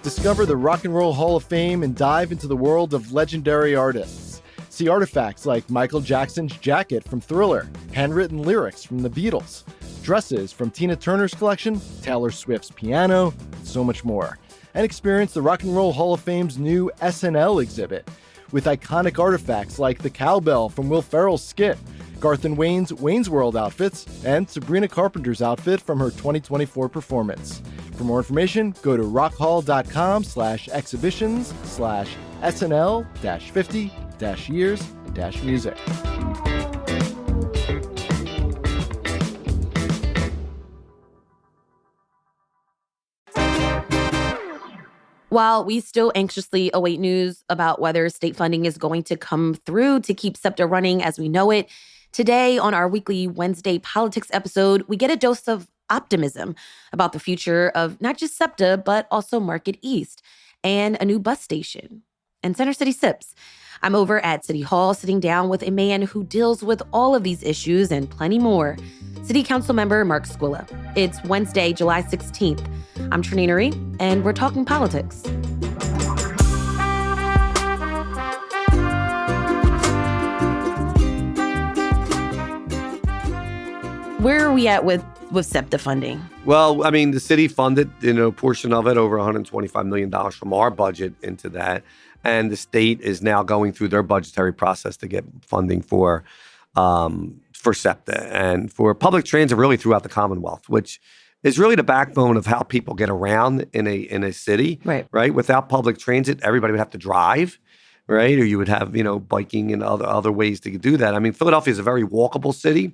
Discover the Rock and Roll Hall of Fame and dive into the world of legendary artists. See artifacts like Michael Jackson's jacket from Thriller, handwritten lyrics from the Beatles, dresses from Tina Turner's collection, Taylor Swift's piano, and so much more. And experience the Rock and Roll Hall of Fame's new SNL exhibit with iconic artifacts like the cowbell from Will Ferrell's skit, Garth and Wayne's Wayne's World outfits, and Sabrina Carpenter's outfit from her 2024 performance. For more information, go to rockhall.com/exhibitions/SNL-50-years-music. While we still anxiously await news about whether state funding is going to come through to keep SEPTA running as we know it, today on our weekly Wednesday Politics episode, we get a dose of optimism about the future of not just SEPTA, but also Market East and a new bus station and Center City SIPS. I'm over at City Hall sitting down with a man who deals with all of these issues and plenty more, City Councilmember Mark Squilla. It's Wednesday, July 16th. I'm Trenae Nuri, and we're talking politics. Where are we at with SEPTA funding? Well, I mean, the city funded, a portion of it, over $125 million from our budget into that. And the state is now going through their budgetary process to get funding for SEPTA and for public transit really throughout the Commonwealth, which is really the backbone of how people get around in a city, right? Without public transit, everybody would have to drive, right? Or you would have, biking and other ways to do that. I mean, Philadelphia is a very walkable city.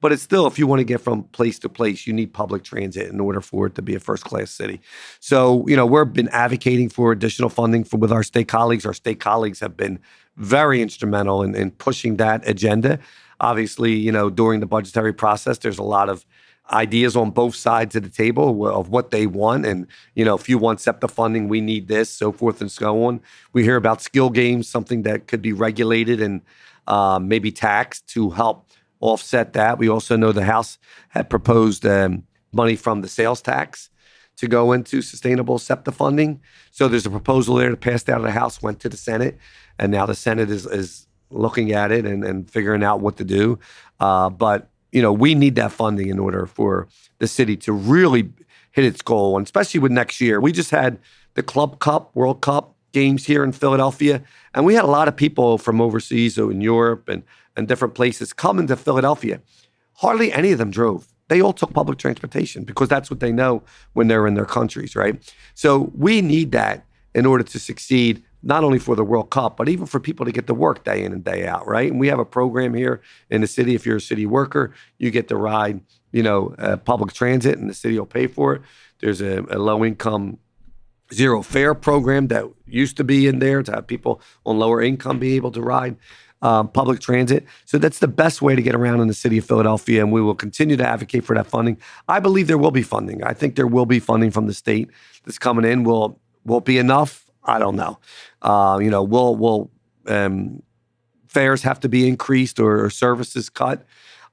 But it's still, if you want to get from place to place, you need public transit in order for it to be a first-class city. So, we've been advocating for additional funding with our state colleagues. Our state colleagues have been very instrumental in pushing that agenda. Obviously, during the budgetary process, there's a lot of ideas on both sides of the table of what they want. And, if you want SEPTA funding, we need this, so forth and so on. We hear about skill games, something that could be regulated and maybe taxed to help offset that. We also know the House had proposed money from the sales tax to go into sustainable SEPTA funding. So there's a proposal there that passed out of the House, went to the Senate, and now the Senate is looking at it and figuring out what to do. But we need that funding in order for the city to really hit its goal, and especially with next year. We just had the Club Cup, World Cup games here in Philadelphia, and we had a lot of people from overseas, so in Europe and different places, coming to Philadelphia. Hardly any of them drove. They all took public transportation because that's what they know when they're in their countries, right? So we need that in order to succeed, not only for the World Cup, but even for people to get to work day in and day out, right? And we have a program here in the city. If you're a city worker, you get to ride, public transit, and the city will pay for it. There's a low-income zero fare program that used to be in there to have people on lower income be able to ride public transit. So that's the best way to get around in the city of Philadelphia, and we will continue to advocate for that funding. I believe there will be funding. I think there will be funding from the state that's coming in. Will it be enough? I don't know. Will fares have to be increased or services cut?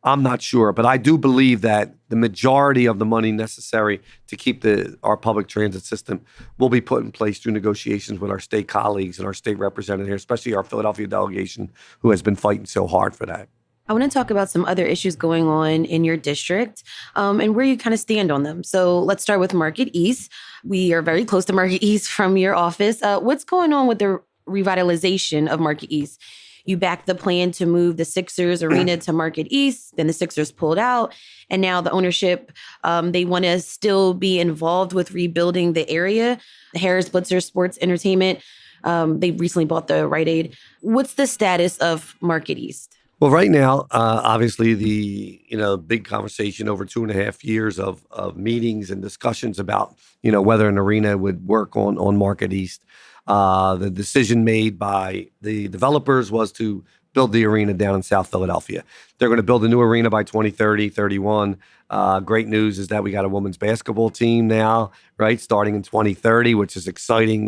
I'm not sure, but I do believe that the majority of the money necessary to keep our public transit system will be put in place through negotiations with our state colleagues and our state representative here, especially our Philadelphia delegation, who has been fighting so hard for that. I want to talk about some other issues going on in your district and where you kind of stand on them. So let's start with Market East. We are very close to Market East from your office. What's going on with the revitalization of Market East? You backed the plan to move the Sixers arena to Market East. Then the Sixers pulled out. And now the ownership, they want to still be involved with rebuilding the area. Harris Blitzer Sports Entertainment, they recently bought the Rite Aid. What's the status of Market East? Well, right now, obviously, the big conversation over 2.5 years of meetings and discussions about whether an arena would work on Market East. The decision made by the developers was to build the arena down in South Philadelphia. They're going to build a new arena by 2030, 31. Great news is that we got a women's basketball team now, right, starting in 2030, which is exciting.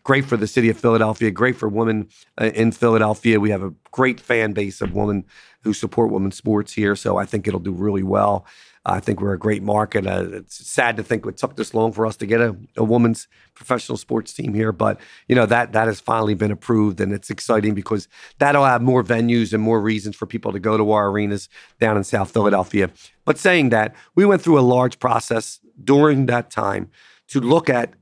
Great for the city of Philadelphia, great for women in Philadelphia. We have a great fan base of women who support women's sports here, so I think it'll do really well. I think we're a great market. It's sad to think it took this long for us to get a women's professional sports team here, but that has finally been approved, and it's exciting because that'll have more venues and more reasons for people to go to our arenas down in South Philadelphia. But saying that, we went through a large process during that time to look at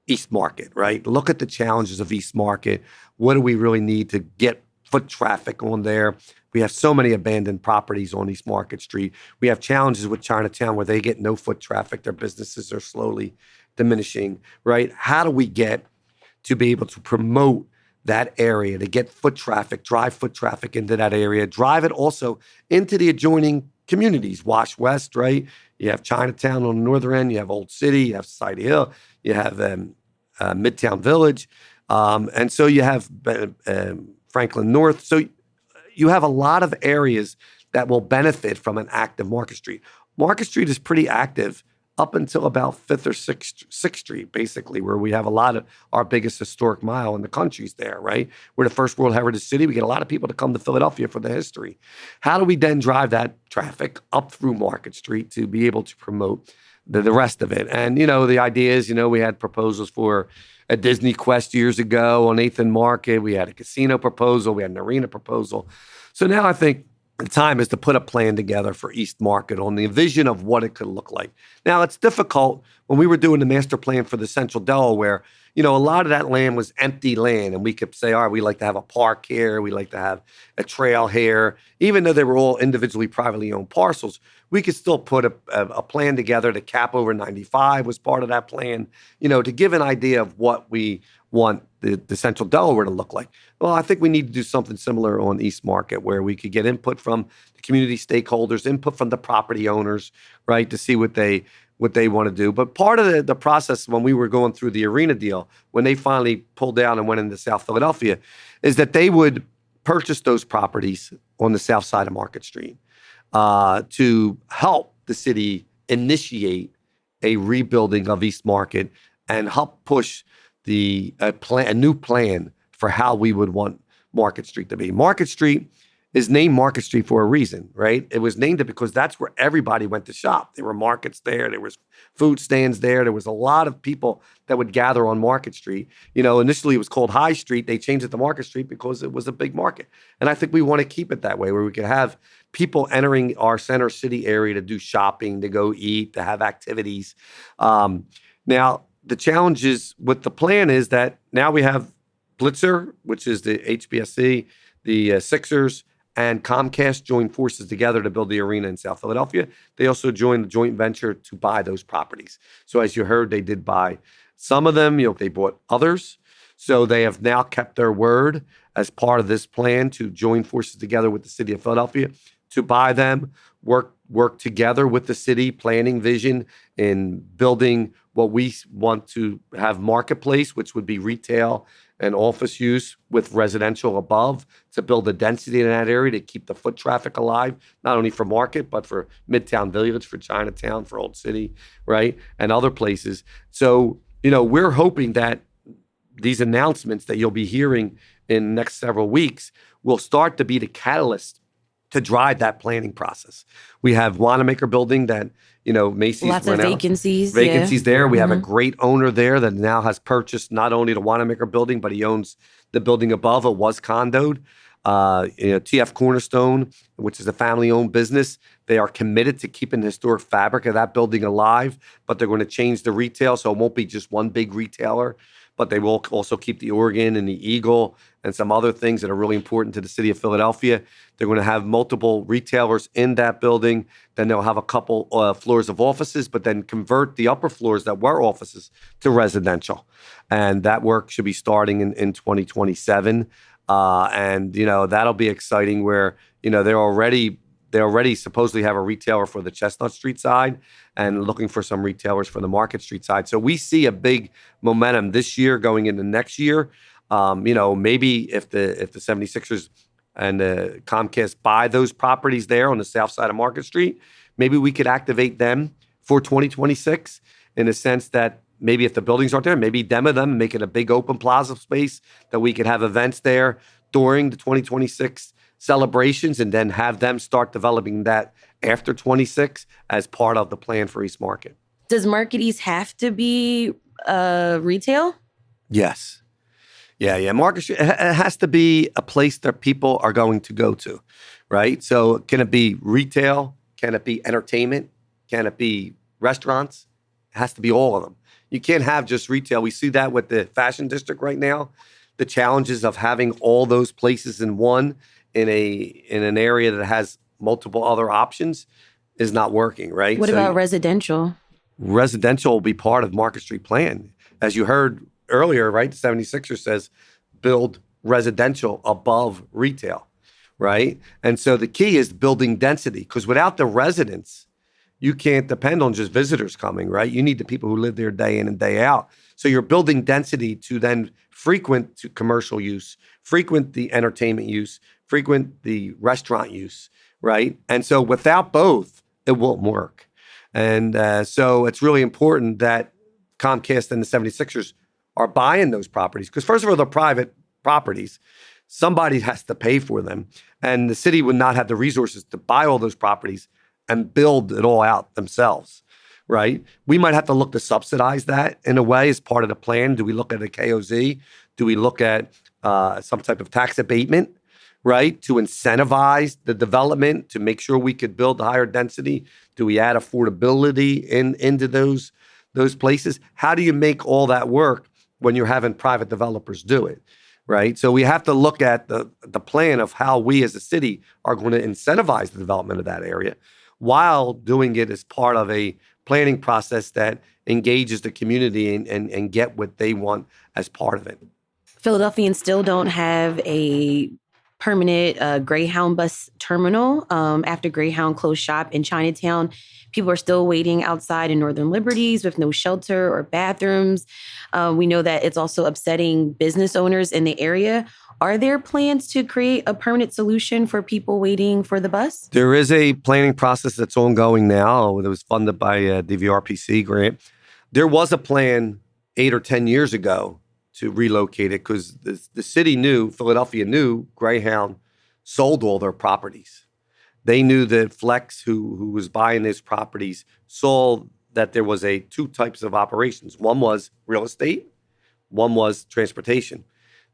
East Market, right? Look at the challenges of East Market. What do we really need to get foot traffic on there? We have so many abandoned properties on East Market Street. We have challenges with Chinatown where they get no foot traffic. Their businesses are slowly diminishing, right? How do we get to be able to promote that area, to get foot traffic, drive foot traffic into that area, drive it also into the adjoining communities, Wash West, right? You have Chinatown on the northern end, you have Old City, you have Society Hill, you have Midtown Village, and so you have Franklin North. So you have a lot of areas that will benefit from an active Market Street. Market Street is pretty active up until about 5th or 6th Street, basically, where we have a lot of our biggest historic mile in the country's there, right? We're the first World Heritage City. We get a lot of people to come to Philadelphia for the history. How do we then drive that traffic up through Market Street to be able to promote the rest of it? And, the idea is, we had proposals for a Disney Quest years ago on 8th and Market. We had a casino proposal. We had an arena proposal. So now I think the time is to put a plan together for East Market on the vision of what it could look like. Now, it's difficult. When we were doing the master plan for the Central Delaware, a lot of that land was empty land, and we could say, all right, we like to have a park here, we like to have a trail here. Even though they were all individually privately owned parcels, we could still put a plan together. To cap over 95 was part of that plan, to give an idea of what we want the Central Delaware to look like. Well, I think we need to do something similar on East Market, where we could get input from the community stakeholders, input from the property owners, right, to see what they want to do. But part of the process when we were going through the arena deal, when they finally pulled down and went into South Philadelphia, is that they would purchase those properties on the south side of Market Street to help the city initiate a rebuilding of East Market and help push a new plan for how we would want Market Street to be. Market Street is named Market Street for a reason, right? It was named it because that's where everybody went to shop. There were markets there. There was food stands there. There was a lot of people that would gather on Market Street. Initially it was called High Street. They changed it to Market Street because it was a big market. And I think we want to keep it that way, where we could have people entering our center city area to do shopping, to go eat, to have activities. Now, the challenges with the plan is that now we have Blitzer, which is the HBSC, the Sixers, and Comcast joined forces together to build the arena in South Philadelphia. They also joined the joint venture to buy those properties. So as you heard, they did buy some of them. They bought others. So they have now kept their word as part of this plan to join forces together with the city of Philadelphia to buy them, work together with the city, planning vision in building what we want to have marketplace, which would be retail and office use with residential above, to build the density in that area to keep the foot traffic alive, not only for Market, but for Midtown Village, for Chinatown, for Old City, right? And other places. So, we're hoping that these announcements that you'll be hearing in the next several weeks will start to be the catalyst to drive that planning process. We have Wanamaker Building that, Macy's lots of vacancies. Vacancies there. We have a great owner there that now has purchased not only the Wanamaker Building, but he owns the building above. It was condoed. TF Cornerstone, which is a family-owned business, they are committed to keeping the historic fabric of that building alive, but they're going to change the retail, so it won't be just one big retailer, but they will also keep the Oregon and the Eagle and some other things that are really important to the city of Philadelphia. They're going to have multiple retailers in that building. Then they'll have a couple floors of offices, but then convert the upper floors that were offices to residential. And that work should be starting in 2027. And that'll be exciting where, they already supposedly have a retailer for the Chestnut Street side and looking for some retailers for the Market Street side. So we see a big momentum this year going into next year. Maybe if the 76ers and the Comcast buy those properties there on the south side of Market Street, maybe we could activate them for 2026 in the sense that maybe if the buildings aren't there, maybe demo them and make it a big open plaza space that we could have events there during the 2026 celebrations and then have them start developing that after 26 as part of the plan for East Market. Does Market East have to be retail? Yes. Yeah. Market Street, it has to be a place that people are going to go to, right? So can it be retail? Can it be entertainment? Can it be restaurants? It has to be all of them. You can't have just retail. We see that with the fashion district right now. The challenges of having all those places in one in an area that has multiple other options is not working, right? What about residential? Residential will be part of Market Street plan. As you heard earlier, right, the 76er says build residential above retail, right? And so the key is building density, because without the residents, you can't depend on just visitors coming, right? You need the people who live there day in and day out. So you're building density to then frequent to commercial use, frequent the entertainment use, frequent the restaurant use, right? And so without both, it won't work. And so it's really important that Comcast and the 76ers are buying those properties. Because first of all, they're private properties. Somebody has to pay for them. And the city would not have the resources to buy all those properties and build it all out themselves, right? We might have to look to subsidize that in a way as part of the plan. Do we look at a KOZ? Do we look at some type of tax abatement, right, to incentivize the development, to make sure we could build higher density? Do we add affordability into those places? How do you make all that work when you're having private developers do it, right? So we have to look at the plan of how we as a city are going to incentivize the development of that area while doing it as part of a planning process that engages the community and get what they want as part of it. Philadelphians still don't have a permanent Greyhound bus terminal after Greyhound closed shop in Chinatown. People are still waiting outside in Northern Liberties with no shelter or bathrooms. We know that it's also upsetting business owners in the area. Are there plans to create a permanent solution for people waiting for the bus? There is a planning process that's ongoing now that was funded by a DVRPC grant. There was a plan 8 or 10 years ago to relocate it because the city knew, Philadelphia knew, Greyhound sold all their properties. They knew that Flex, who was buying these properties, saw that there was two types of operations. One was real estate, one was transportation.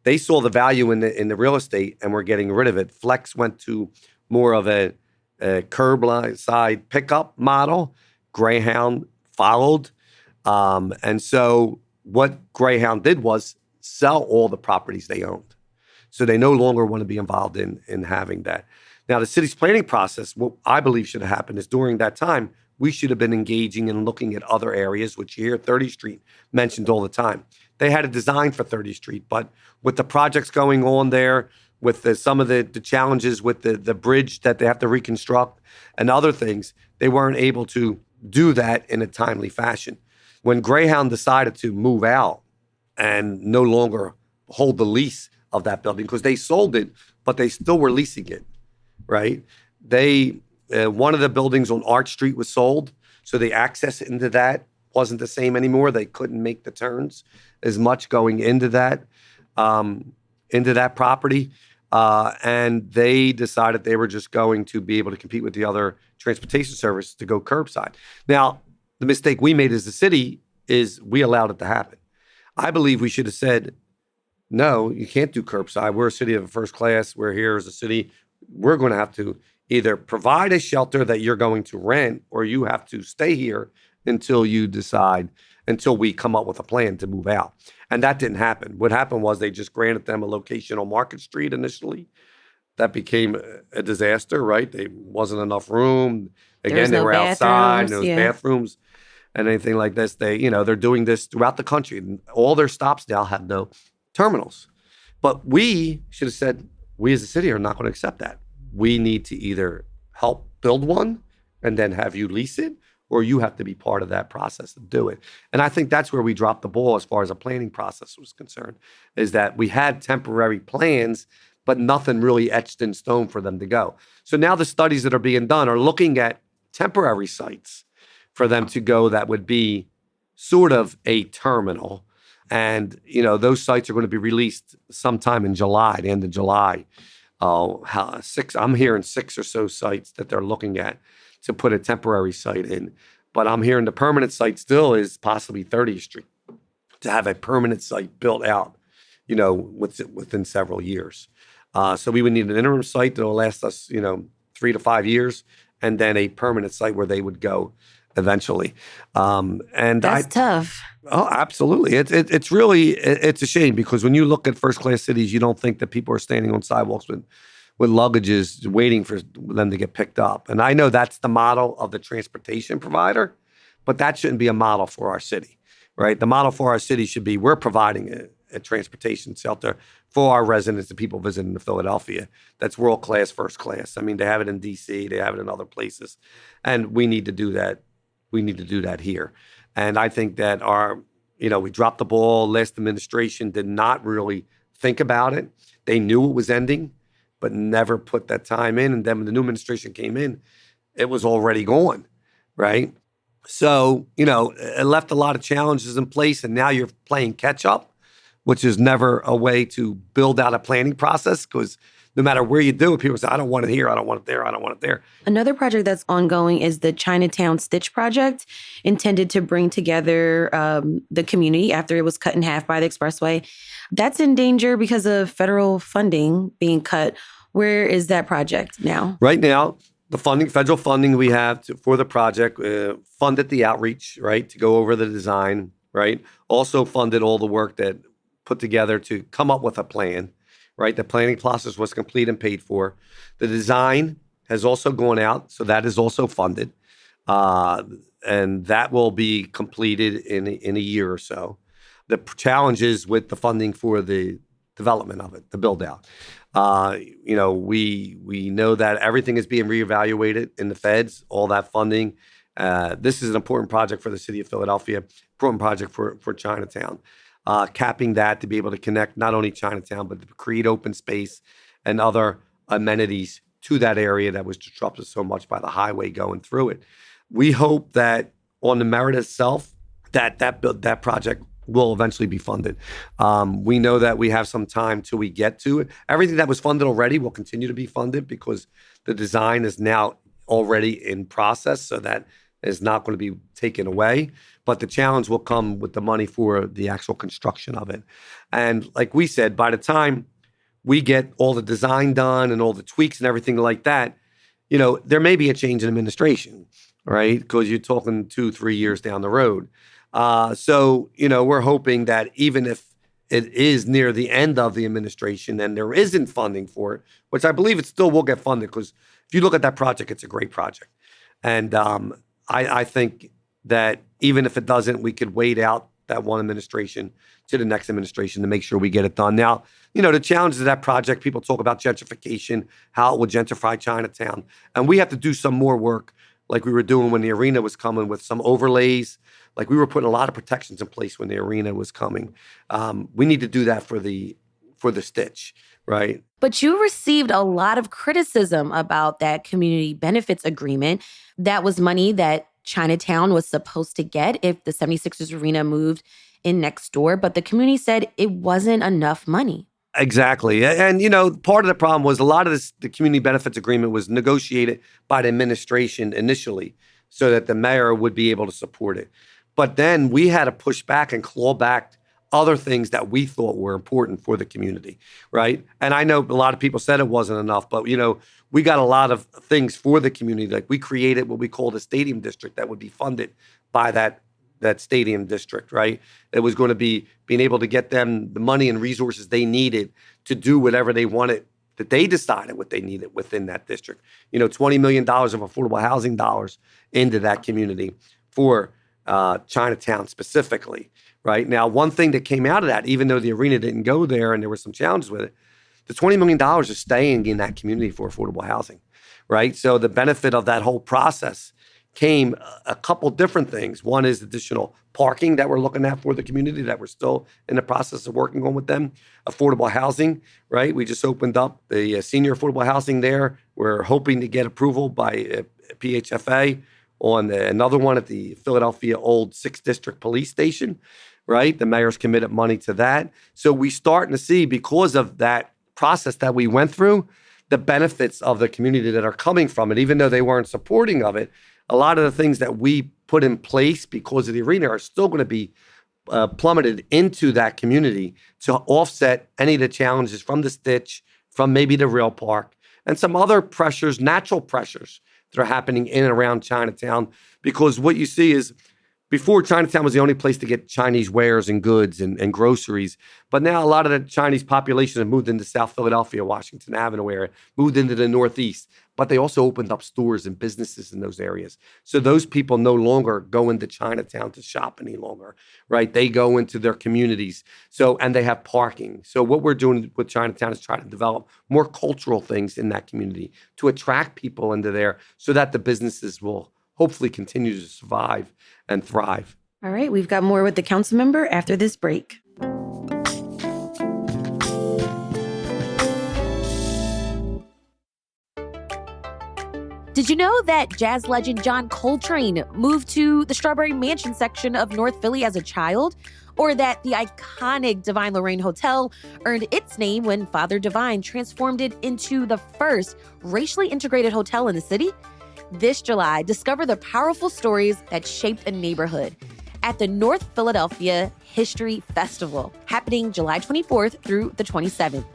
They saw the value in the real estate and were getting rid of it. Flex went to more of a curbside pickup model. Greyhound followed. And so what Greyhound did was sell all the properties they owned. So they no longer want to be involved in having that. Now, the city's planning process, what I believe should have happened is during that time, we should have been engaging and looking at other areas, which you hear 30th Street mentioned all the time. They had a design for 30th Street, but with the projects going on there, with some of the challenges with the bridge that they have to reconstruct and other things, they weren't able to do that in a timely fashion. When Greyhound decided to move out and no longer hold the lease of that building, because they sold it, but they still were leasing it, right? One of the buildings on Arch Street was sold, so the access into that wasn't the same anymore. They couldn't make the turns as much going into that property. And they decided they were just going to be able to compete with the other transportation service to go curbside. Now, the mistake we made as a city is we allowed it to happen. I believe we should have said, no, you can't do curbside. We're a city of first class. We're here as a city. We're going to have to either provide a shelter that you're going to rent, or you have to stay here until we come up with a plan to move out. And that didn't happen. What happened was they just granted them a location on Market Street initially. That became a disaster, right? There wasn't enough room. Again, they were outside, there was bathrooms and anything like this. They're doing this throughout the country. And all their stops now have no terminals. But we should have said, we as a city are not going to accept that. We need to either help build one and then have you lease it, or you have to be part of that process to do it. And I think that's where we dropped the ball as far as a planning process was concerned, is that we had temporary plans, but nothing really etched in stone for them to go. So now the studies that are being done are looking at temporary sites for them to go that would be sort of a terminal. And, those sites are going to be released sometime in July, the end of July. I'm hearing 6 or so sites that they're looking at to put a temporary site in. But I'm hearing the permanent site still is possibly 30th Street, to have a permanent site built out, within several years. So we would need an interim site that will last us, 3 to 5 years, and then a permanent site where they would go eventually. And that's tough. Oh, absolutely. It's really a shame, because when you look at first-class cities, you don't think that people are standing on sidewalks with luggages waiting for them to get picked up. And I know that's the model of the transportation provider, but that shouldn't be a model for our city, right? The model for our city should be, we're providing a transportation shelter for our residents, the people visiting Philadelphia. That's world-class, first class. I mean, they have it in D.C., they have it in other places. And we need to do that. We need to do that here. And I think that we dropped the ball. Last administration did not really think about it. They knew it was ending, but never put that time in. And then when the new administration came in, it was already gone, right? So, it left a lot of challenges in place, and now you're playing catch up, which is never a way to build out a planning process, because no matter where you do it, people say, I don't want it here, I don't want it there, I don't want it there. Another project that's ongoing is the Chinatown Stitch project, intended to bring together the community after it was cut in half by the expressway. That's in danger because of federal funding being cut. Where is that project now? Right now, the federal funding we have for the project funded the outreach, right, to go over the design, right? Also funded all the work that put together to come up with a plan. Right, the planning process was complete and paid for. The design has also gone out, so that is also funded, and that will be completed in a year or so. The challenge is with the funding for the development of it, the build out. We know that everything is being reevaluated in the feds, all that funding. This is an important project for the city of Philadelphia, important project for Chinatown. Capping that to be able to connect not only Chinatown, but to create open space and other amenities to that area that was disrupted so much by the highway going through it. We hope that on the merit itself, that project will eventually be funded. We know that we have some time till we get to it. Everything that was funded already will continue to be funded, because the design is now already in process, so that is not going to be taken away. But the challenge will come with the money for the actual construction of it. And like we said, by the time we get all the design done and all the tweaks and everything like that, there may be a change in administration, right? Because you're talking 2-3 years down the road. So we're hoping that even if it is near the end of the administration and there isn't funding for it, which I believe it still will get funded, because if you look at that project, it's a great project. And I think that even if it doesn't, we could wait out that one administration to the next administration to make sure we get it done. Now, the challenges of that project, people talk about gentrification, how it will gentrify Chinatown. And we have to do some more work, like we were doing when the arena was coming, with some overlays. Like we were putting a lot of protections in place when the arena was coming. We need to do that for the Stitch, right? But you received a lot of criticism about that community benefits agreement. That was money that Chinatown was supposed to get if the 76ers arena moved in next door. But the community said it wasn't enough money. Exactly. And, part of the problem was a lot of the community benefits agreement was negotiated by the administration initially so that the mayor would be able to support it. But then we had to push back and claw back other things that we thought were important for the community, right? And I know a lot of people said it wasn't enough, but, we got a lot of things for the community. Like we created what we call the stadium district that would be funded by that stadium district, right? It was going to be being able to get them the money and resources they needed to do whatever they wanted, that they decided what they needed within that district. $20 million of affordable housing dollars into that community for Chinatown specifically, right? Now, one thing that came out of that, even though the arena didn't go there and there were some challenges with it, the $20 million is staying in that community for affordable housing, right? So the benefit of that whole process came a couple different things. One is additional parking that we're looking at for the community that we're still in the process of working on with them. Affordable housing, right? We just opened up the senior affordable housing there. We're hoping to get approval by PHFA on another one at the Philadelphia Old 6th District Police Station, right? The mayor's committed money to that. So we're starting to see, because of that process that we went through, the benefits of the community that are coming from it, even though they weren't supporting of it. a lot of the things that we put in place because of the arena are still going to be plummeted into that community to offset any of the challenges from the Stitch, from maybe the rail park, and some other pressures, natural pressures that are happening in and around Chinatown. Because what you see is, before, Chinatown was the only place to get Chinese wares and goods and groceries. But now a lot of the Chinese population have moved into South Philadelphia, Washington Avenue area, moved into the Northeast. But they also opened up stores and businesses in those areas. So those people no longer go into Chinatown to shop any longer, right? They go into their communities. And they have parking. So what we're doing with Chinatown is trying to develop more cultural things in that community to attract people into there so that the businesses will hopefully continue to survive and thrive. All right, we've got more with the council member after this break. Did you know that jazz legend John Coltrane moved to the Strawberry Mansion section of North Philly as a child? Or that the iconic Divine Lorraine Hotel earned its name when Father Divine transformed it into the first racially integrated hotel in the city? This July, discover the powerful stories that shaped a neighborhood at the North Philadelphia History Festival, happening July 24th through the 27th.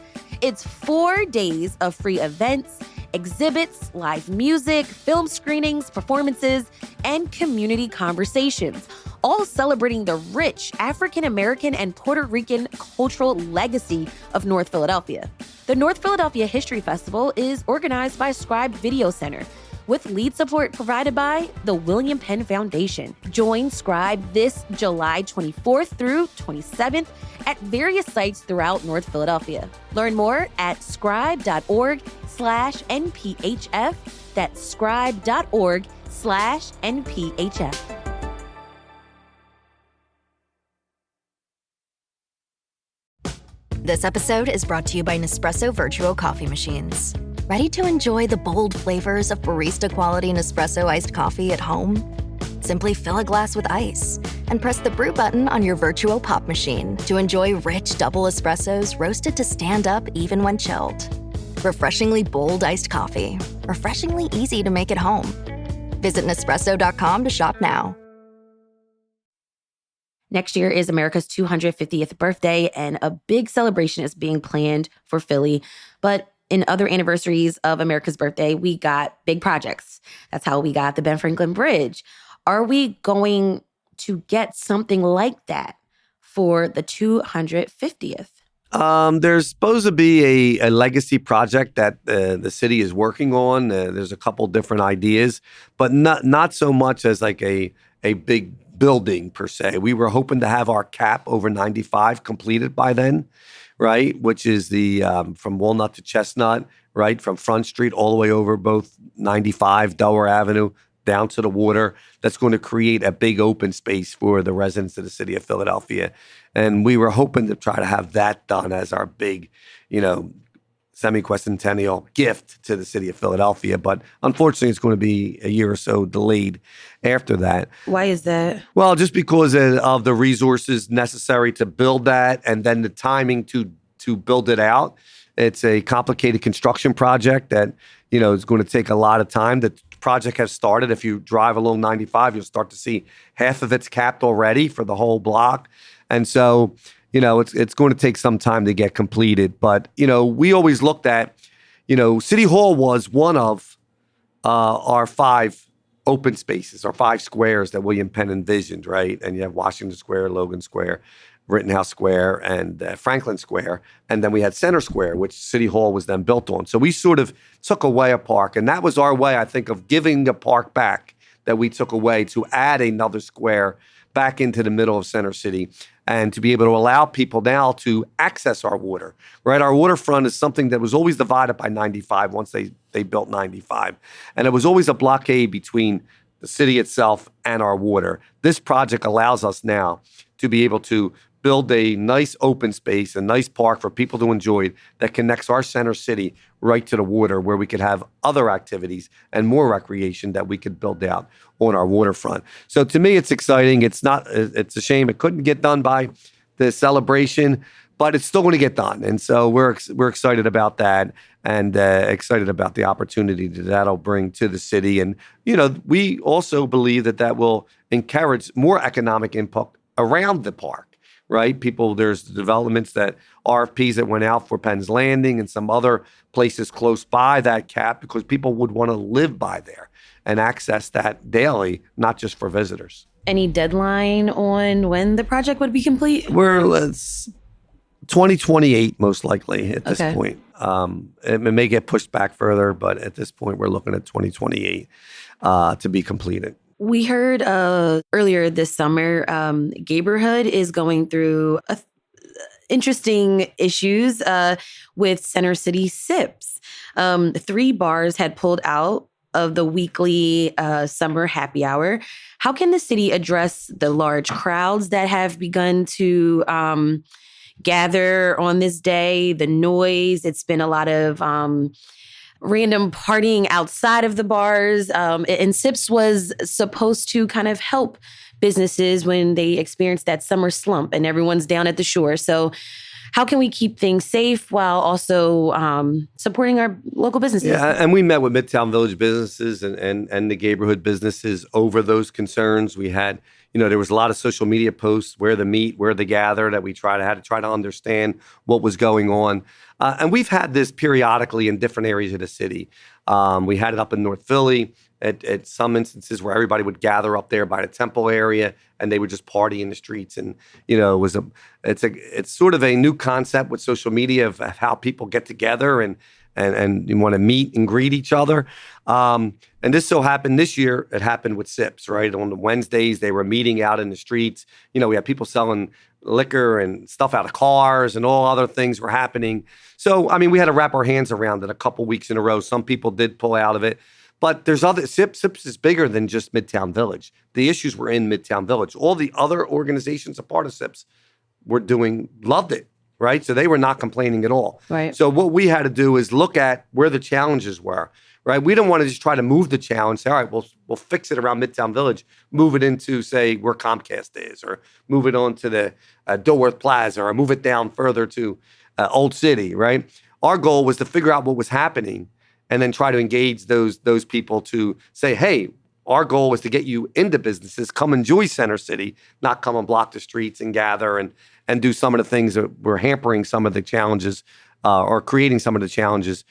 It's 4 days of free events, exhibits, live music, film screenings, performances, and community conversations, all celebrating the rich African-American and Puerto Rican cultural legacy of North Philadelphia. The North Philadelphia History Festival is organized by Scribe Video Center, with lead support provided by the William Penn Foundation. Join Scribe this July 24th through 27th at various sites throughout North Philadelphia. Learn more at scribe.org/NPHF. That's scribe.org/NPHF. This episode is brought to you by Nespresso Virtuo Coffee Machines. Ready to enjoy the bold flavors of barista-quality Nespresso iced coffee at home? Simply fill a glass with ice and press the brew button on your Virtuo Pop machine to enjoy rich double espressos roasted to stand up even when chilled. Refreshingly bold iced coffee. Refreshingly easy to make at home. Visit Nespresso.com to shop now. Next year is America's 250th birthday, and a big celebration is being planned for Philly. But in other anniversaries of America's birthday, we got big projects. That's how we got the Ben Franklin Bridge. Are we going to get something like that for the 250th? There's supposed to be a legacy project that the city is working on. There's a couple different ideas, but not so much as like a big building per se. We were hoping to have our cap over 95 completed by then, right? Which is the from Walnut to Chestnut, right? From Front Street all the way over both 95, Delaware Avenue, down to the water. That's going to create a big open space for the residents of the city of Philadelphia. And we were hoping to try to have that done as our big, semi-quincentennial gift to the city of Philadelphia. But unfortunately, it's going to be a year or so delayed after that. Why is that? Well, just because of the resources necessary to build that and then the timing to build it out. It's a complicated construction project that, is going to take a lot of time. The project has started. If you drive along 95, you'll start to see half of it's capped already for the whole block. And so, it's going to take some time to get completed. But, we always looked at, City Hall was one of our 5 open spaces, our 5 squares that William Penn envisioned, right? And you have Washington Square, Logan Square, Rittenhouse Square, and Franklin Square. And then we had Center Square, which City Hall was then built on. So we sort of took away a park. And that was our way, I think, of giving the park back that we took away to add another square back into the middle of Center City and to be able to allow people now to access our water, right? Our waterfront is something that was always divided by 95 once they built 95. And it was always a blockade between the city itself and our water. This project allows us now to be able to build a nice open space, a nice park for people to enjoy that connects our Center City right to the water, where we could have other activities and more recreation that we could build out on our waterfront. So to me, it's exciting. It's a shame it couldn't get done by the celebration, but it's still going to get done. And so we're excited about that, and excited about the opportunity that'll bring to the city. And, we also believe that will encourage more economic input around the park. Right? There's developments RFPs that went out for Penn's Landing and some other places close by that cap, because people would want to live by there and access that daily, not just for visitors. Any deadline on when the project would be complete? It's 2028, most likely at this point. It may get pushed back further, but at this point, we're looking at 2028 to be completed. We heard earlier this summer, Gayborhood is going through interesting issues with Center City SIPS. 3 bars had pulled out of the weekly summer happy hour. How can the city address the large crowds that have begun to gather on this day, the noise? It's been a lot of random partying outside of the bars. And SIPS was supposed to kind of help businesses when they experience that summer slump and everyone's down at the shore. So how can we keep things safe while also supporting our local businesses? Yeah, and we met with Midtown Village businesses and the Gayborhood businesses over those concerns. We had, there was a lot of social media posts, where the meet, where the gather, that we had to try to understand what was going on. And we've had this periodically in different areas of the city. We had it up in North Philly at some instances where everybody would gather up there by the Temple area and they would just party in the streets. And, it's sort of a new concept with social media of how people get together and you want to meet and greet each other. And this so happened this year, it happened with SIPS, right? On the Wednesdays, they were meeting out in the streets. We had people selling liquor and stuff out of cars, and all other things were happening. So, we had to wrap our hands around it a couple weeks in a row. Some people did pull out of it. But there's SIPS is bigger than just Midtown Village. The issues were in Midtown Village. All the other organizations a part of SIPS loved it. Right? So they were not complaining at all. Right. So what we had to do is look at where the challenges were, right? We don't want to just try to move the challenge, say, all right, we'll fix it around Midtown Village, move it into, say, where Comcast is, or move it on to the Dilworth Plaza, or move it down further to Old City, right? Our goal was to figure out what was happening and then try to engage those people to say, hey, our goal is to get you into businesses, come enjoy Center City, not come and block the streets and gather and do some of the things that were hampering some of the challenges or creating some of the challenges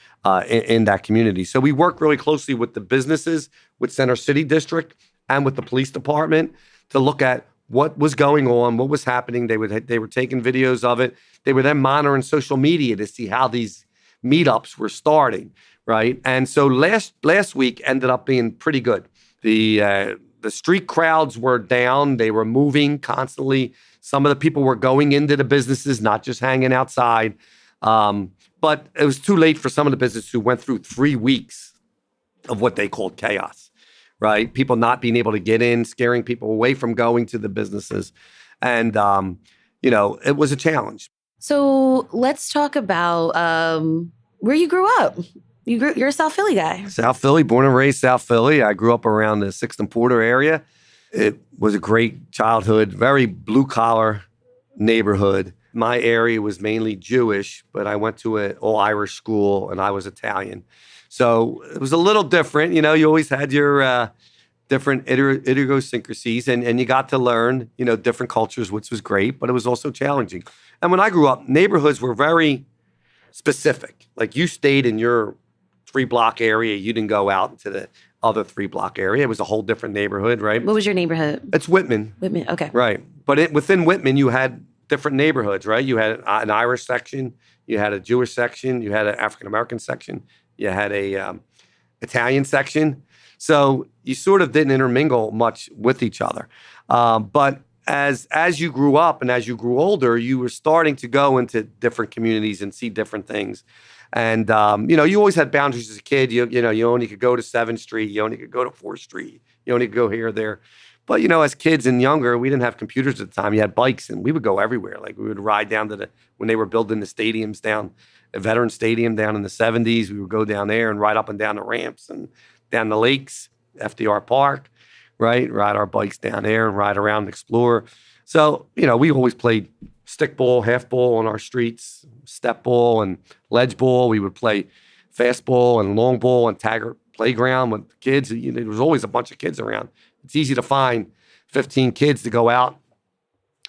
in that community. So we work really closely with the businesses, with Center City District, and with the police department to look at what was going on, what was happening. They were taking videos of it. They were then monitoring social media to see how these meetups were starting, right? And so last week ended up being pretty good. The street crowds were down. They were moving constantly. Some of the people were going into the businesses, not just hanging outside. But it was too late for some of the businesses who went through 3 weeks of what they called chaos, right? People not being able to get in, scaring people away from going to the businesses. And, it was a challenge. So let's talk about where you grew up. You're a South Philly guy. South Philly, born and raised South Philly. I grew up around the 6th and Porter area. It was a great childhood, very blue-collar neighborhood. My area was mainly Jewish, but I went to an all-Irish school, and I was Italian. So it was a little different. You always had your different idiosyncrasies, and you got to learn, different cultures, which was great, but it was also challenging. And when I grew up, neighborhoods were very specific. Like, you stayed in your 3-block area. You didn't go out into the other 3-block area. It was a whole different neighborhood, right? What was your neighborhood? It's Whitman. Whitman, okay. Right. But within Whitman, you had different neighborhoods, right? You had an Irish section. You had a Jewish section. You had an African-American section. You had a Italian section. So you sort of didn't intermingle much with each other. But as you grew up and as you grew older, you were starting to go into different communities and see different things. And, you always had boundaries as a kid. You only could go to 7th Street. You only could go to 4th Street. You only could go here or there. But, as kids and younger, we didn't have computers at the time. You had bikes, and we would go everywhere. Like, we would ride down to when they were building the stadiums down, a veteran stadium down in the 70s. We would go down there and ride up and down the ramps and down the lakes, FDR Park, right? Ride our bikes down there and ride around and explore. So, we always played stick ball, half ball on our streets, step ball and ledge ball. We would play fastball and long ball and Taggart playground with kids. There was always a bunch of kids around. It's easy to find 15 kids to go out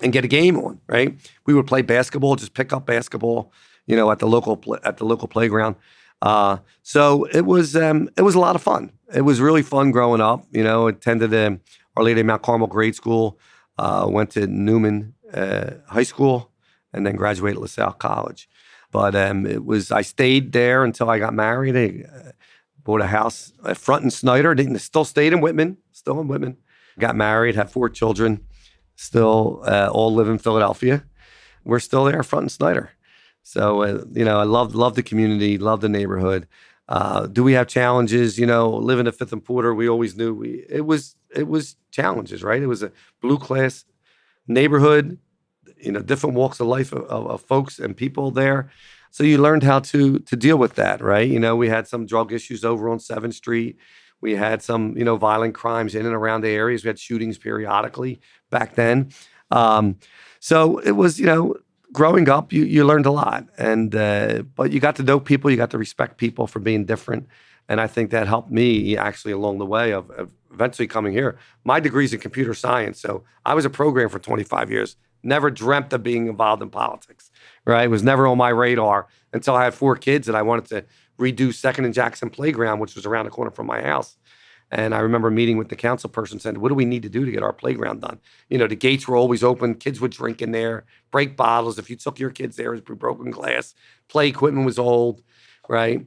and get a game on, right? We would play basketball, just pick up basketball, at the local playground. So it was a lot of fun. It was really fun growing up. Attended Our Lady of Mount Carmel grade school, went to Newman High School, and then graduated LaSalle College. But I stayed there until I got married. I bought a house at Front and Snyder. Still stayed in Whitman. Got married, had 4 children. Still all live in Philadelphia. We're still there, Front and Snyder. So, I love the community, love the neighborhood. Do we have challenges? Living at 5th and Porter, we always knew it was challenges, right? It was a blue class neighborhood, different walks of life of folks and people there. So you learned how to deal with that, right? We had some drug issues over on 7th Street. We had some, violent crimes in and around the areas. We had shootings periodically back then. So it was, growing up, you learned a lot. But you got to know people. You got to respect people for being different. And I think that helped me actually along the way of eventually coming here. My degree's in computer science. So I was a programmer for 25 years. Never dreamt of being involved in politics, right? It was never on my radar until I had 4 kids and I wanted to redo 2nd and Jackson Playground, which was around the corner from my house. And I remember meeting with the council person saying, what do we need to do to get our playground done? The gates were always open. Kids would drink in there, break bottles. If you took your kids there, it was broken glass. Play equipment was old, right?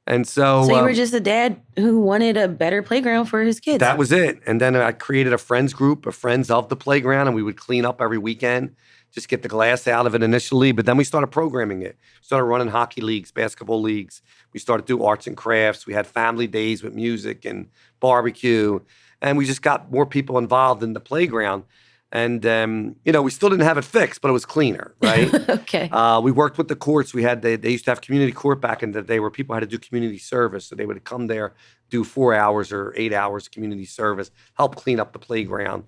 And so... So you were just a dad who wanted a better playground for his kids. That was it. And then I created a friends group of friends of the playground, and we would clean up every weekend, just get the glass out of it initially. But then we started programming it. Started running hockey leagues, basketball leagues. We started to do arts and crafts. We had family days with music and barbecue. And we just got more people involved in the playground. And, we still didn't have it fixed, but it was cleaner, right? Okay. We worked with the courts. They used to have community court back in the day where people had to do community service. So they would come there, do 4 hours or 8 hours community service, help clean up the playground.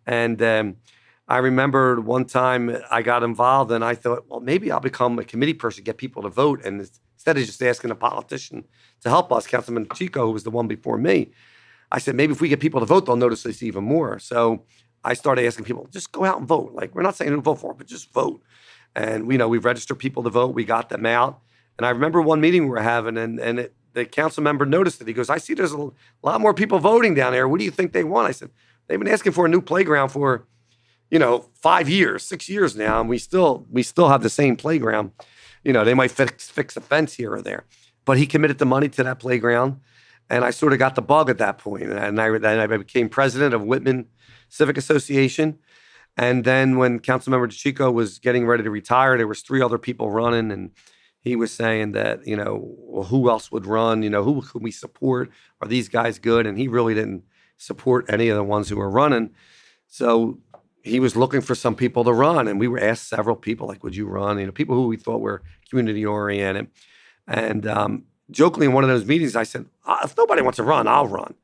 And I remember one time I got involved and I thought, well, maybe I'll become a committee person, get people to vote. And instead of just asking a politician to help us, Councilman Chico, who was the one before me, I said, maybe if we get people to vote, they'll notice this even more. So I started asking people, just go out and vote. Like, we're not saying who to vote for, but just vote. And, we registered people to vote. We got them out. And I remember one meeting we were having, and the council member noticed it. He goes, I see there's a lot more people voting down there. What do you think they want? I said, they've been asking for a new playground for, 5 years, 6 years now, and we still have the same playground. They might fix a fence here or there. But he committed the money to that playground, and I sort of got the bug at that point. And I became president of Whitman Civic Association. And then when Councilmember Chico was getting ready to retire, there was 3 other people running, and he was saying that, well, who else would run? Who could we support? Are these guys good? And he really didn't support any of the ones who were running. So he was looking for some people to run, and we were asked several people, like, would you run? People who we thought were community oriented. And jokingly in one of those meetings, I said, if nobody wants to run, I'll run.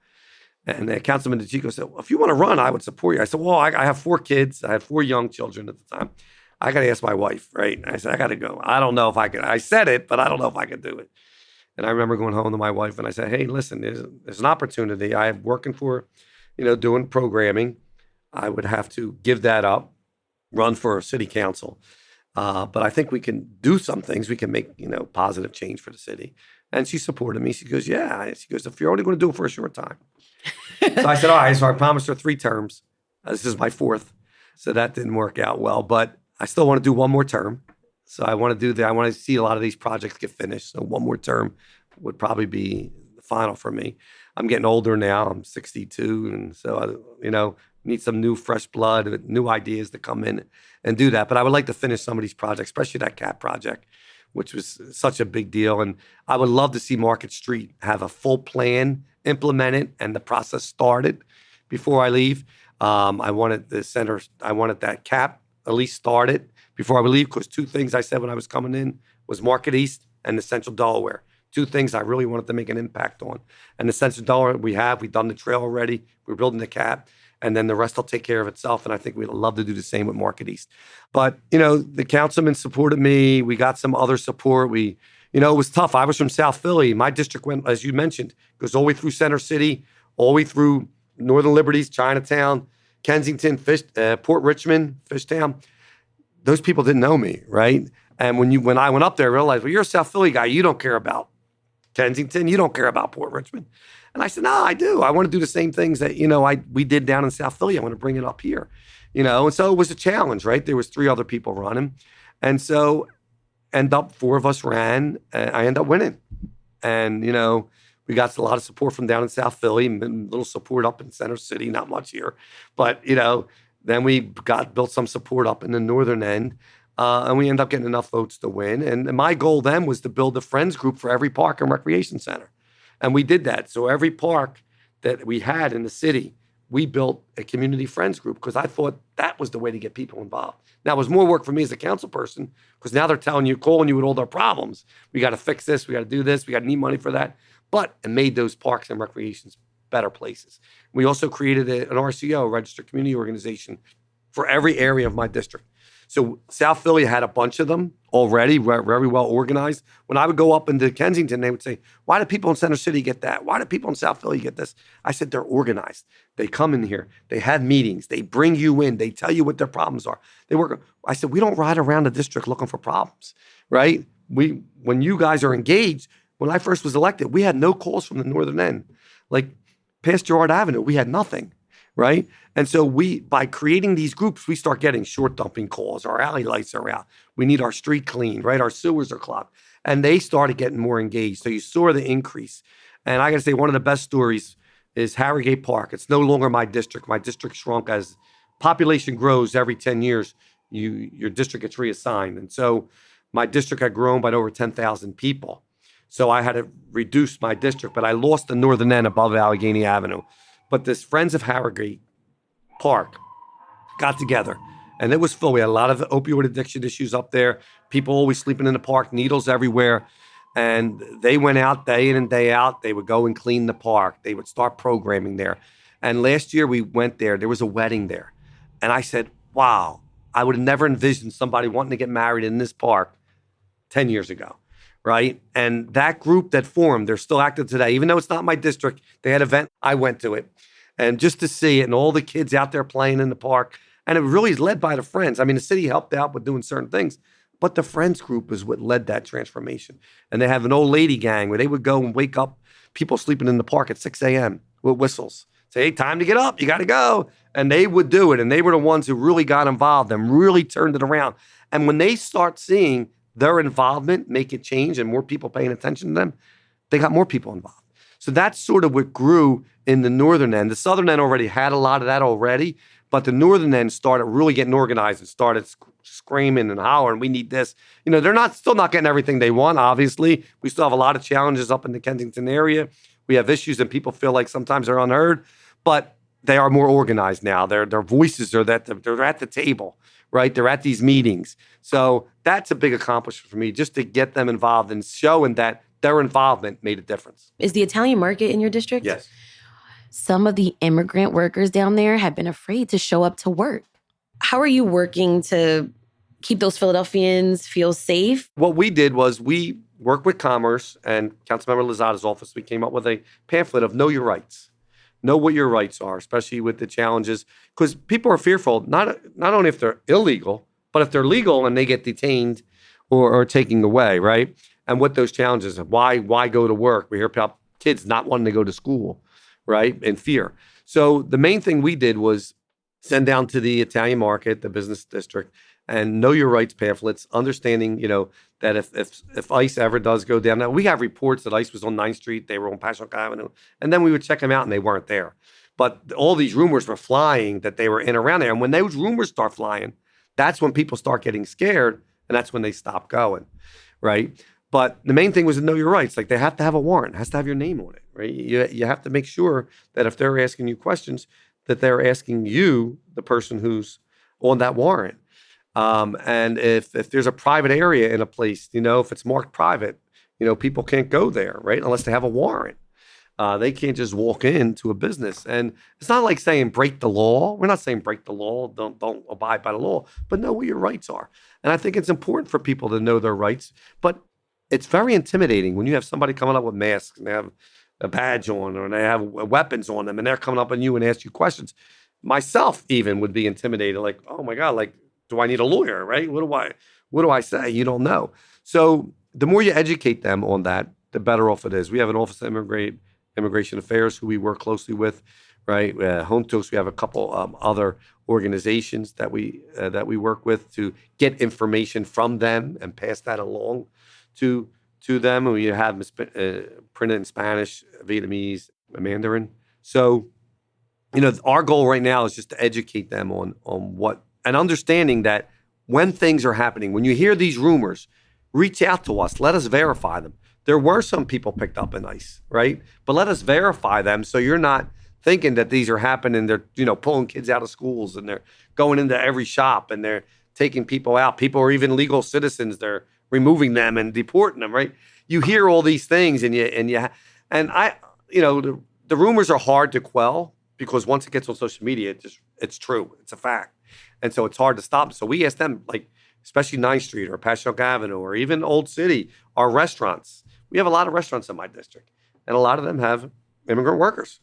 And Councilman DeChico said, well, if you want to run, I would support you. I said, well, I have 4 kids. I had 4 young children at the time. I got to ask my wife, right? And I said, I got to go. I don't know if I could. I said it, but I don't know if I could do it. And I remember going home to my wife and I said, hey, listen, there's an opportunity. I'm working for, doing programming. I would have to give that up, run for city council. But I think we can do some things. We can make, positive change for the city. And she supported me. She goes, yeah. She goes, if you're only going to do it for a short time. So I said, all right. So I promised her 3 terms. This is my 4th. So that didn't work out well. But I still want to do 1 more term. So I want to do that. I want to see a lot of these projects get finished. So 1 more term would probably be the final for me. I'm getting older now. I'm 62. And so, need some new, fresh blood, new ideas to come in and do that. But I would like to finish some of these projects, especially that CAP project, which was such a big deal. And I would love to see Market Street have a full plan implemented and the process started before I leave. I wanted that CAP at least started before I would leave, because 2 things I said when I was coming in was Market East and the Central Delaware. 2 things I really wanted to make an impact on. And the Central Delaware we've done the trail already. We're building the CAP. and then the rest will take care of itself. And I think we'd love to do the same with Market East. But, the councilman supported me. We got some other support. It was tough. I was from South Philly. My district went, as you mentioned, goes all the way through Center City, all the way through Northern Liberties, Chinatown, Kensington, Port Richmond, Fishtown. Those people didn't know me, right? And when I went up there, I realized, well, you're a South Philly guy. You don't care about Kensington. You don't care about Port Richmond. And I said, no, I do. I want to do the same things that, we did down in South Philly. I want to bring it up here, And so it was a challenge, right? There was 3 other people running. And so 4 of us ran, and I ended up winning. And, we got a lot of support from down in South Philly, and a little support up in Center City, not much here. But, then we built some support up in the northern end. And we ended up getting enough votes to win. And my goal then was to build a friends group for every park and recreation center. And we did that. So every park that we had in the city, we built a community friends group because I thought that was the way to get people involved. Now, it was more work for me as a council person because now they're calling you with all their problems. We got to fix this. We got to do this. We got to need money for that. But it made those parks and recreations better places. We also created an RCO, Registered Community Organization, for every area of my district. So South Philly had a bunch of them already, very well organized. When I would go up into Kensington, they would say, why do people in Center City get that? Why do people in South Philly get this? I said, they're organized. They come in here. They have meetings. They bring you in. They tell you what their problems are. They work. I said, we don't ride around the district looking for problems, right? When you guys are engaged, when I first was elected, we had no calls from the northern end. Like past Girard Avenue, we had nothing. Right? And so by creating these groups, we start getting short dumping calls. Our alley lights are out. We need our street cleaned, right? Our sewers are clogged. And they started getting more engaged. So you saw the increase. And I got to say, one of the best stories is Harrogate Park. It's no longer my district. My district shrunk as population grows every 10 years. Your district gets reassigned. And so my district had grown by over 10,000 people. So I had to reduce my district, but I lost the northern end above Allegheny Avenue. But this Friends of Harrogate Park got together, and it was full. We had a lot of opioid addiction issues up there. People always sleeping in the park, needles everywhere. And they went out day in and day out. They would go and clean the park. They would start programming there. And last year we went there. There was a wedding there. And I said, wow, I would have never envisioned somebody wanting to get married in this park 10 years ago. Right? And that group that formed, they're still active today. Even though it's not my district, they had an event, I went to it. And just to see it and all the kids out there playing in the park. And it really is led by the Friends. I mean, the city helped out with doing certain things, but the Friends group is what led that transformation. And they have an old lady gang where they would go and wake up people sleeping in the park at 6 a.m. with whistles. Say, hey, time to get up. You got to go. And they would do it. And they were the ones who really got involved and really turned it around. And when they start seeing their involvement make it change and more people paying attention to them, they got more people involved. So that's sort of what grew in the northern end. The southern end already had a lot of that already, but the northern end started really getting organized and started screaming and hollering, we need this. They're still not getting everything they want, obviously. We still have a lot of challenges up in the Kensington area. We have issues and people feel like sometimes they're unheard, but they are more organized now. Their voices are they're at the table. Right? They're at these meetings. So that's a big accomplishment for me, just to get them involved and showing that their involvement made a difference. Is the Italian market in your district? Yes. Some of the immigrant workers down there have been afraid to show up to work. How are you working to keep those Philadelphians feel safe? What we did was we worked with Commerce and Councilmember Lozada's office. We came up with a pamphlet of Know Your Rights. Know what your rights are, especially with the challenges, because people are fearful, not only if they're illegal, but if they're legal and they get detained or taken away, right? And what those challenges are. Why go to work? We hear about kids not wanting to go to school, right? In fear. So the main thing we did was send down to the Italian market, the business district, and Know Your Rights pamphlets, understanding, that if ICE ever does go down. Now, we have reports that ICE was on 9th Street, they were on Pashock Avenue, and then we would check them out and they weren't there. But all these rumors were flying that they were in around there. And when those rumors start flying, that's when people start getting scared, and that's when they stop going, right? But the main thing was to know your rights. Like, they have to have a warrant, it has to have your name on it, right? You have to make sure that if they're asking you questions, that they're asking you, the person who's on that warrant. And if there's a private area in a place, if it's marked private, people can't go there, right? Unless they have a warrant. They can't just walk into a business. And it's not like saying break the law. We're not saying break the law, don't abide by the law, but know what your rights are. And I think it's important for people to know their rights. But it's very intimidating when you have somebody coming up with masks and they have a badge on or they have weapons on them and they're coming up on you and ask you questions. Myself even would be intimidated, like, oh my God, like, do I need a lawyer, right? What do I say? You don't know. So the more you educate them on that, the better off it is. We have an Office of Immigration Affairs who we work closely with, right? Juntos, we have a couple other organizations that we work with to get information from them and pass that along to them. And we have printed in Spanish, Vietnamese, Mandarin. So, our goal right now is just to educate them on what, and understanding that when things are happening, when you hear these rumors, reach out to us. Let us verify them. There were some people picked up in ICE, right? But let us verify them so you're not thinking that these are happening. They're, pulling kids out of schools and they're going into every shop and they're taking people out. People are even legal citizens. They're removing them and deporting them, right? You hear all these things the rumors are hard to quell because once it gets on social media, it's true. It's a fact. And so it's hard to stop. So we ask them, like, especially 9th Street or Passyunk Avenue or even Old City, our restaurants. We have a lot of restaurants in my district, and a lot of them have immigrant workers.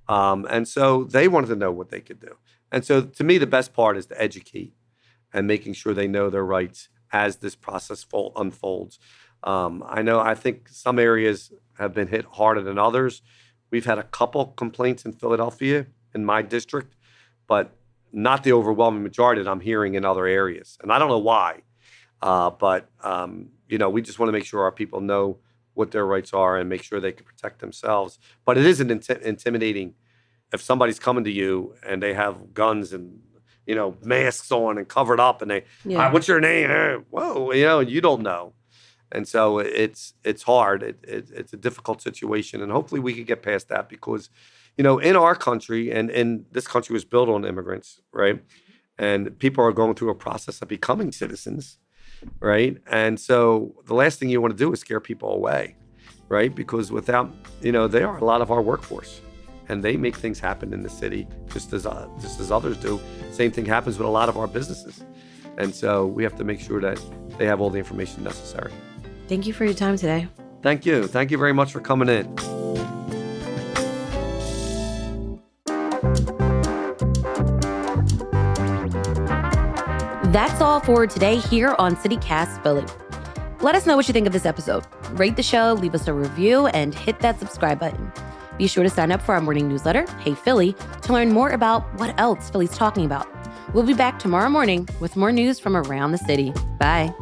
And so they wanted to know what they could do. And so to me, the best part is to educate and making sure they know their rights as this process unfolds. I think some areas have been hit harder than others. We've had a couple complaints in Philadelphia, in my district, but not the overwhelming majority that I'm hearing in other areas. And I don't know why, but we just want to make sure our people know what their rights are and make sure they can protect themselves. But it isn't intimidating if somebody's coming to you and they have guns and, masks on and covered up and what's your name? Whoa, you don't know. And so it's hard. It's a difficult situation. And hopefully we can get past that because, in our country, and this country was built on immigrants, right? And people are going through a process of becoming citizens, right? And so the last thing you want to do is scare people away, right? Because without, they are a lot of our workforce. And they make things happen in the city just as others do. Same thing happens with a lot of our businesses. And so we have to make sure that they have all the information necessary. Thank you for your time today. Thank you. Thank you very much for coming in. That's all for today here on CityCast Philly. Let us know what you think of this episode. Rate the show, leave us a review, and hit that subscribe button. Be sure to sign up for our morning newsletter, Hey Philly, to learn more about what else Philly's talking about. We'll be back tomorrow morning with more news from around the city. Bye.